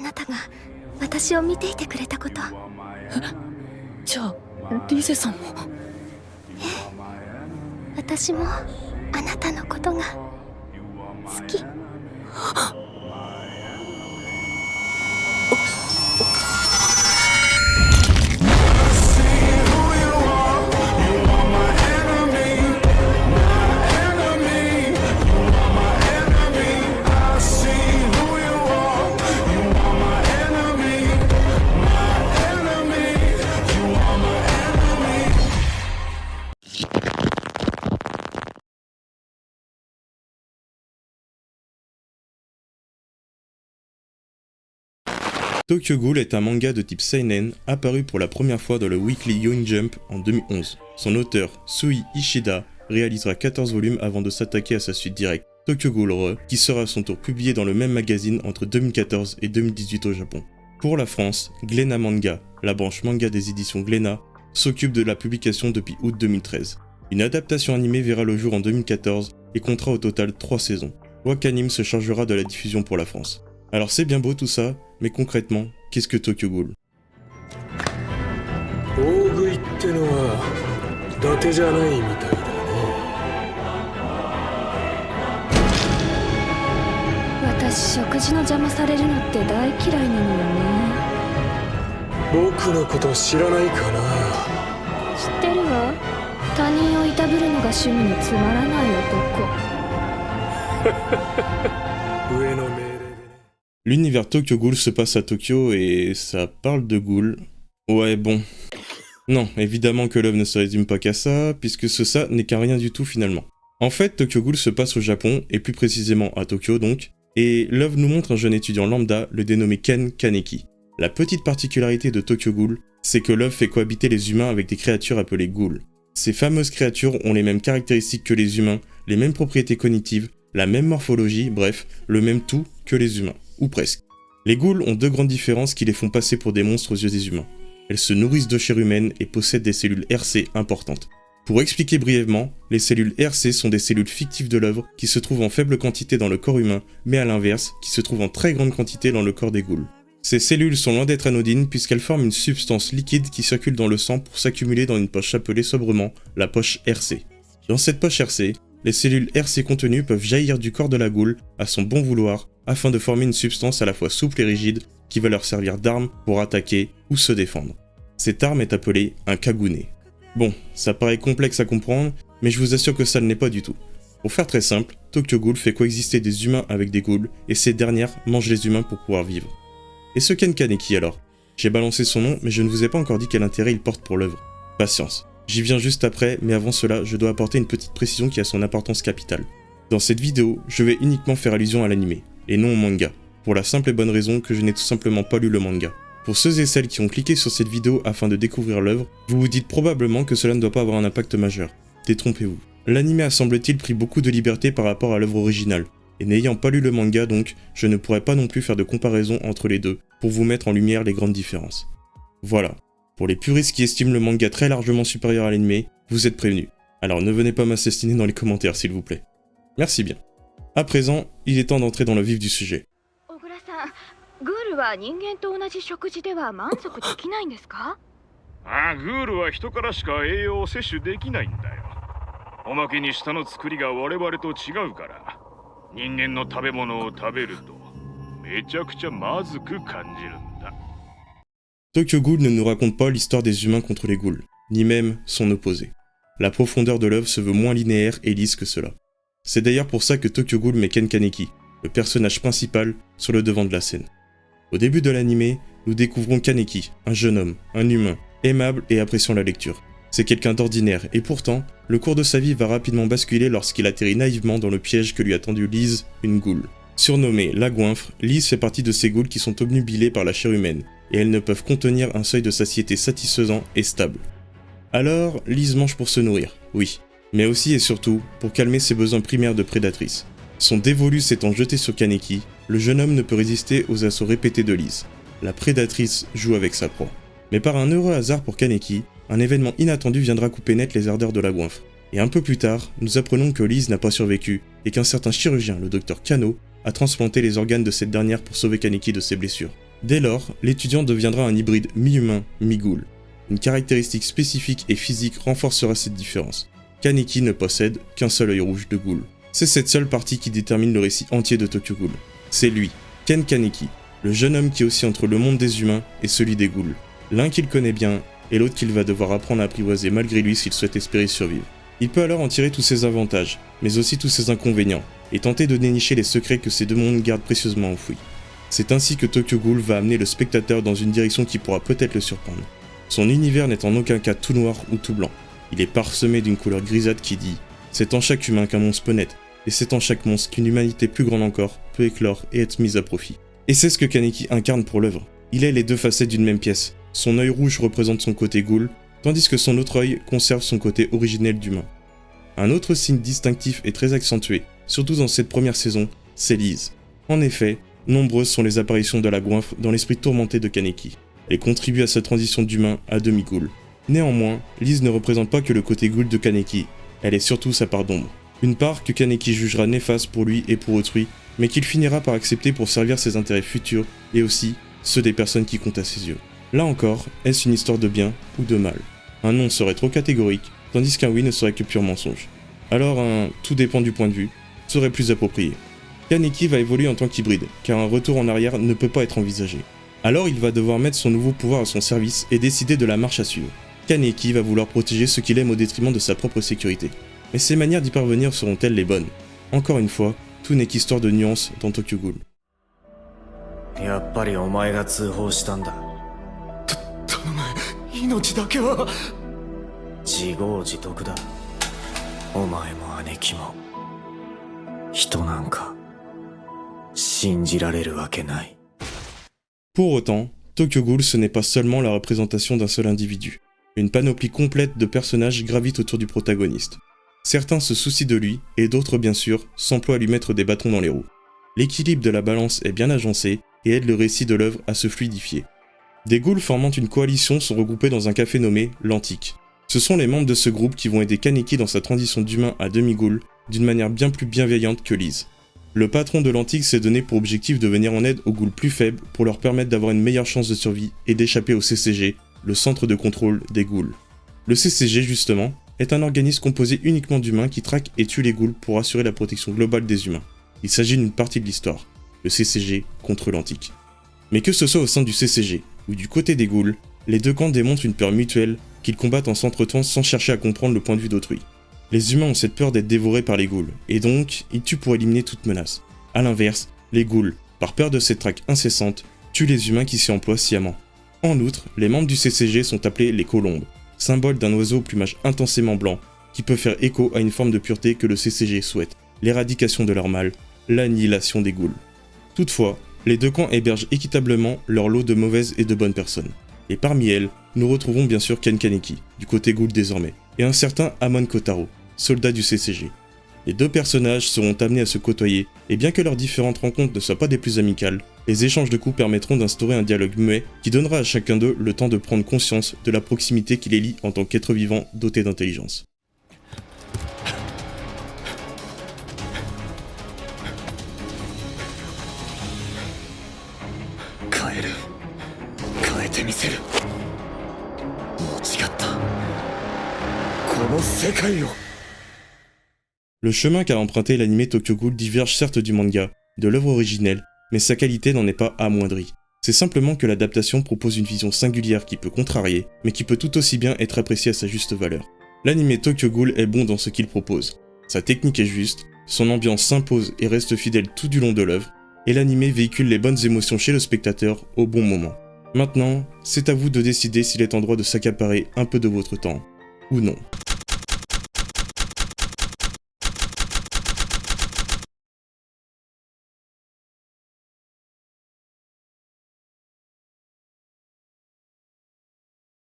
なたが私を見ていてくれたこと。じゃあリゼさんも。私もあなたのことが好き。Tokyo Ghoul est un manga de type seinen apparu pour la première fois dans le Weekly Young Jump en 2011. Son auteur, Sui Ishida, réalisera 14 volumes avant de s'attaquer à sa suite directe, Tokyo Ghoul Re, qui sera à son tour publié dans le même magazine entre 2014 et 2018 au Japon. Pour la France, Glénat Manga, la branche manga des éditions Glénat, s'occupe de la publication depuis août 2013. Une adaptation animée verra le jour en 2014 et comptera au total 3 saisons. Wakanim se chargera de la diffusion pour la France. Alors c'est bien beau tout ça, mais concrètement, qu'est-ce que Tokyo Ghoul? 大食いってのは伊達じゃないみたいだね。私食事の邪魔されるのって大嫌いなのよね。僕のこと知らないかな。知ってるわ。他人をいたぶるのが趣味のつまらない男。上の命令。 L'univers Tokyo Ghoul se passe à Tokyo et ça parle de ghouls. Ouais bon. Non, évidemment que l'œuvre ne se résume pas qu'à ça, puisque ça n'est qu'un rien du tout finalement. En fait, Tokyo Ghoul se passe au Japon, et plus précisément à Tokyo donc, et l'œuvre nous montre un jeune étudiant lambda, le dénommé Ken Kaneki. La petite particularité de Tokyo Ghoul, c'est que l'œuvre fait cohabiter les humains avec des créatures appelées ghouls. Ces fameuses créatures ont les mêmes caractéristiques que les humains, les mêmes propriétés cognitives, la même morphologie, bref, le même tout que les humains. Ou presque. Les ghouls ont deux grandes différences qui les font passer pour des monstres aux yeux des humains. Elles se nourrissent de chair humaine et possèdent des cellules RC importantes. Pour expliquer brièvement, les cellules RC sont des cellules fictives de l'œuvre qui se trouvent en faible quantité dans le corps humain, mais à l'inverse, qui se trouvent en très grande quantité dans le corps des ghouls. Ces cellules sont loin d'être anodines puisqu'elles forment une substance liquide qui circule dans le sang pour s'accumuler dans une poche appelée sobrement la poche RC. Dans cette poche RC, les cellules RC contenues peuvent jaillir du corps de la ghoul à son bon vouloir afin de former une substance à la fois souple et rigide qui va leur servir d'arme pour attaquer ou se défendre. Cette arme est appelée un kagune. Bon, ça paraît complexe à comprendre, mais je vous assure que ça ne l'est pas du tout. Pour faire très simple, Tokyo Ghoul fait coexister des humains avec des ghouls et ces dernières mangent les humains pour pouvoir vivre. Et ce Ken Kaneki alors? J'ai balancé son nom mais je ne vous ai pas encore dit quel intérêt il porte pour l'œuvre. Patience. J'y viens juste après, mais avant cela, je dois apporter une petite précision qui a son importance capitale. Dans cette vidéo, je vais uniquement faire allusion à l'anime, et non au manga, pour la simple et bonne raison que je n'ai tout simplement pas lu le manga. Pour ceux et celles qui ont cliqué sur cette vidéo afin de découvrir l'œuvre, vous vous dites probablement que cela ne doit pas avoir un impact majeur. Détrompez-vous. L'anime a semble-t-il pris beaucoup de liberté par rapport à l'œuvre originale, et n'ayant pas lu le manga donc, je ne pourrais pas non plus faire de comparaison entre les deux, pour vous mettre en lumière les grandes différences. Voilà. Pour les puristes qui estiment le manga très largement supérieur à l'anime, vous êtes prévenus. Alors ne venez pas m'assassiner dans les commentaires s'il vous plaît. Merci bien. À présent, il est temps d'entrer dans le vif du sujet. Tokyo Ghoul ne nous raconte pas l'histoire des humains contre les ghouls, ni même son opposé. La profondeur de l'œuvre se veut moins linéaire et lisse que cela. C'est d'ailleurs pour ça que Tokyo Ghoul met Ken Kaneki, le personnage principal, sur le devant de la scène. Au début de l'anime, nous découvrons Kaneki, un jeune homme, un humain, aimable et appréciant la lecture. C'est quelqu'un d'ordinaire et pourtant, le cours de sa vie va rapidement basculer lorsqu'il atterrit naïvement dans le piège que lui a tendu Lise, une ghoul. Surnommée la Goinfre, Lise fait partie de ces ghouls qui sont obnubilés par la chair humaine, et elles ne peuvent contenir un seuil de satiété satisfaisant et stable. Alors, Lise mange pour se nourrir, oui, mais aussi et surtout pour calmer ses besoins primaires de prédatrice. Son dévolu s'étant jeté sur Kaneki, le jeune homme ne peut résister aux assauts répétés de Lise. La prédatrice joue avec sa proie. Mais par un heureux hasard pour Kaneki, un événement inattendu viendra couper net les ardeurs de la Goinfre. Et un peu plus tard, nous apprenons que Lise n'a pas survécu et qu'un certain chirurgien, le docteur Kano, a transplanté les organes de cette dernière pour sauver Kaneki de ses blessures. Dès lors, l'étudiant deviendra un hybride mi-humain, mi-ghoul. Une caractéristique spécifique et physique renforcera cette différence. Kaneki ne possède qu'un seul œil rouge de ghoul. C'est cette seule partie qui détermine le récit entier de Tokyo Ghoul. C'est lui, Ken Kaneki, le jeune homme qui oscille entre le monde des humains et celui des ghouls. L'un qu'il connaît bien, et l'autre qu'il va devoir apprendre à apprivoiser malgré lui s'il souhaite espérer survivre. Il peut alors en tirer tous ses avantages, mais aussi tous ses inconvénients, et tenter de dénicher les secrets que ces deux mondes gardent précieusement enfouis. C'est ainsi que Tokyo Ghoul va amener le spectateur dans une direction qui pourra peut-être le surprendre. Son univers n'est en aucun cas tout noir ou tout blanc. Il est parsemé d'une couleur grisâtre qui dit « C'est en chaque humain qu'un monstre peut naître, et c'est en chaque monstre qu'une humanité plus grande encore peut éclore et être mise à profit. » Et c'est ce que Kaneki incarne pour l'œuvre. Il est les deux facettes d'une même pièce. Son œil rouge représente son côté ghoul, tandis que son autre œil conserve son côté originel d'humain. Un autre signe distinctif et très accentué, surtout dans cette première saison, c'est Lise. En effet, nombreuses sont les apparitions de la goinfre dans l'esprit tourmenté de Kaneki. Elle contribue à sa transition d'humain à demi-ghoul. Néanmoins, Lise ne représente pas que le côté ghoul de Kaneki, elle est surtout sa part d'ombre. Une part que Kaneki jugera néfaste pour lui et pour autrui, mais qu'il finira par accepter pour servir ses intérêts futurs et aussi ceux des personnes qui comptent à ses yeux. Là encore, est-ce une histoire de bien ou de mal? Un non serait trop catégorique, tandis qu'un oui ne serait que pur mensonge. Alors un « tout dépend du point de vue » serait plus approprié. Kaneki va évoluer en tant qu'hybride, car un retour en arrière ne peut pas être envisagé. Alors il va devoir mettre son nouveau pouvoir à son service et décider de la marche à suivre. Kaneki va vouloir protéger ce qu'il aime au détriment de sa propre sécurité. Mais ses manières d'y parvenir seront-elles les bonnes? Encore une fois, tout n'est qu'histoire de nuances dans Tokyo Ghoul. やっぱりお前が通報したんだ。頼む、命だけは。自業自得だ。お前も姉貴も。人なんか信じられるわけない。 Pour autant, Tokyo Ghoul ce n'est pas seulement la représentation d'un seul individu. Une panoplie complète de personnages gravite autour du protagoniste. Certains se soucient de lui, et d'autres bien sûr, s'emploient à lui mettre des bâtons dans les roues. L'équilibre de la balance est bien agencé, et aide le récit de l'œuvre à se fluidifier. Des ghouls formant une coalition sont regroupés dans un café nommé l'Antique. Ce sont les membres de ce groupe qui vont aider Kaneki dans sa transition d'humain à demi-ghoul, d'une manière bien plus bienveillante que Lise. Le patron de l'Antique s'est donné pour objectif de venir en aide aux ghouls plus faibles pour leur permettre d'avoir une meilleure chance de survie et d'échapper au CCG, le centre de contrôle des ghouls. Le CCG justement, est un organisme composé uniquement d'humains qui traquent et tuent les ghouls pour assurer la protection globale des humains. Il s'agit d'une partie de l'histoire, le CCG contre l'Antique. Mais que ce soit au sein du CCG ou du côté des ghouls, les deux camps démontrent une peur mutuelle qu'ils combattent en s'entretuant sans chercher à comprendre le point de vue d'autrui. Les humains ont cette peur d'être dévorés par les ghouls, et donc ils tuent pour éliminer toute menace. A l'inverse, les ghouls, par peur de cette traque incessante, tuent les humains qui s'y emploient sciemment. En outre, les membres du CCG sont appelés les colombes, symbole d'un oiseau au plumage intensément blanc, qui peut faire écho à une forme de pureté que le CCG souhaite, l'éradication de leur mal, l'annihilation des ghouls. Toutefois, les deux camps hébergent équitablement leur lot de mauvaises et de bonnes personnes. Et parmi elles, nous retrouvons bien sûr Ken Kaneki, du côté ghoul désormais, et un certain Amon Kotaro, soldat du CCG. Les deux personnages seront amenés à se côtoyer, et bien que leurs différentes rencontres ne soient pas des plus amicales, les échanges de coups permettront d'instaurer un dialogue muet qui donnera à chacun d'eux le temps de prendre conscience de la proximité qui les lie en tant qu'êtres vivants dotés d'intelligence. 変えてみせる。間違った。この世界を。 Le chemin qu'a emprunté l'anime Tokyo Ghoul diverge certes du manga, de l'œuvre originelle, mais sa qualité n'en est pas amoindrie. C'est simplement que l'adaptation propose une vision singulière qui peut contrarier, mais qui peut tout aussi bien être appréciée à sa juste valeur. L'anime Tokyo Ghoul est bon dans ce qu'il propose. Sa technique est juste, son ambiance s'impose et reste fidèle tout du long de l'œuvre, et l'anime véhicule les bonnes émotions chez le spectateur au bon moment. Maintenant, c'est à vous de décider s'il est en droit de s'accaparer un peu de votre temps, ou non.